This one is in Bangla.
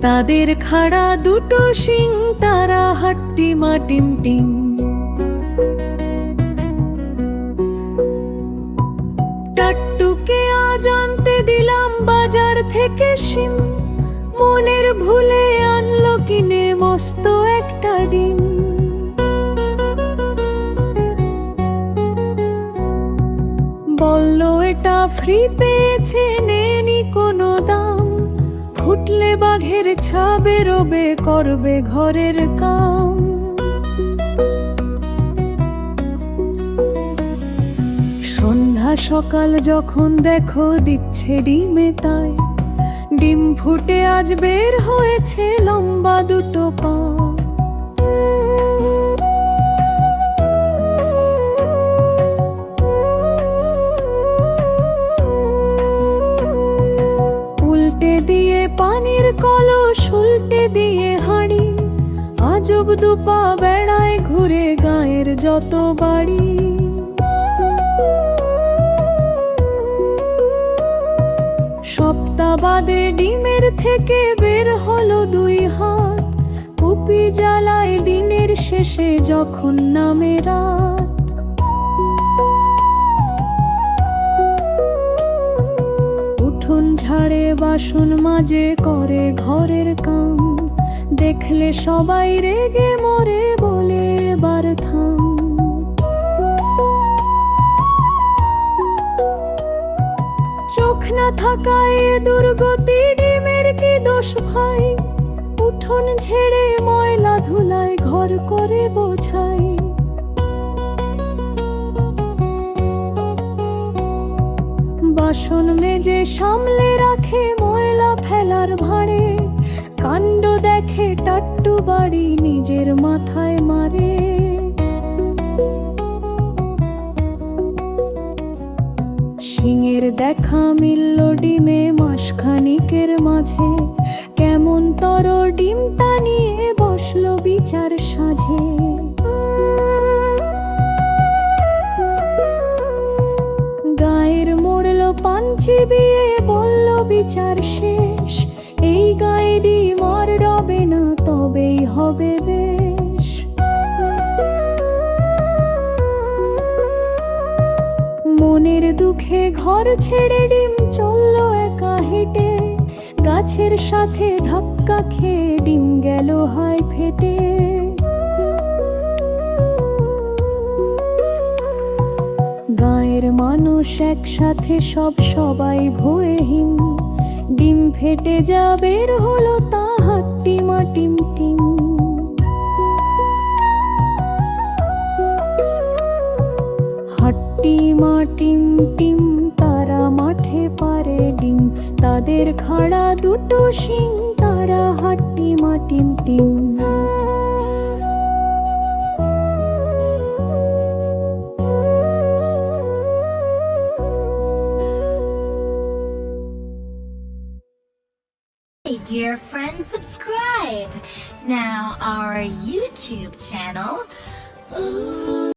তাদের খাড়া দুটো শিং, তারা হাট্টি মাটিম টিম। টাট্টুকে আজ আনতে দিলাম বাজার থেকে শিম, মনের ভুলে আনলো কিনে মস্ত একটা ডিম। বললো এটা ফ্রি পেয়েছে, নেনি কোনো দাম, ফুটলে বাঘের ছা বেরোবে, করবে ঘরের কাম। সন্ধ্যা সকাল যখন দেখো দিচ্ছে ডিমে তাই, ডিম ফুটে আজ বের হয়েছে লম্বা দুটো পা। উল্টে দিয়ে পানির কলস, উল্টে দিয়ে হাঁড়ি, আজব দুপা বেড়ায় ঘুরে গায়ের যত বাড়ি। সপ্তাহ বাদে ডিমের থেকে বের হলো দুই হাত, কুপি জ্বালায় দিনের শেষে যখন নামে রাত। উঠোন ঝাড়ে বাসন মাজে, করে ঘরের কাম, দেখলে সবাই রেগে মরে, বলে এবার থাম। চোখ না থাকায় দুর্গতি, ডিমের কি দোষ ভাই? উঠোন ঝেড়ে ময়লা ধুলায় ঘর করে বোঝাই। বাসন মেজে সামলে রাখে ময়লা ফেলার ভাঁড়ে, কাণ্ড দেখে টাট্টু বাড়ি নিজের মাথায় মারে। শিঙের দেখা মিলল ডিমে মাসখানিকের মাঝে, কেমন তর ডিমটা নিয়ে বসলো বিচার সাঝে। গায়ের মরল পাঞ্চি বিয়ে, বলল বিচার শেষ, এই গায়ে ডিম আর রবে না, তবেই হবে বেশ। মনের দুঃখে ঘর ছেড়ে ডিম চলল একা হেঁটে, গাছের সাথে ধাক্কা খেয়ে ডিম গেল হায় ফেটে। গায়ের মানুষ একসাথে সবাই ভয়ে হিম, ডিম ফেটে যা বের হলো তা হাট্টি মাটিম টিম। হাট্টি মাটিম টিম, তারা মাঠে পারে ডিম, তাদের খাড়া দুটো শিং, তারা হাট্টি মাটিম team. Hey dear friends, subscribe now our YouTube channel. Ooh.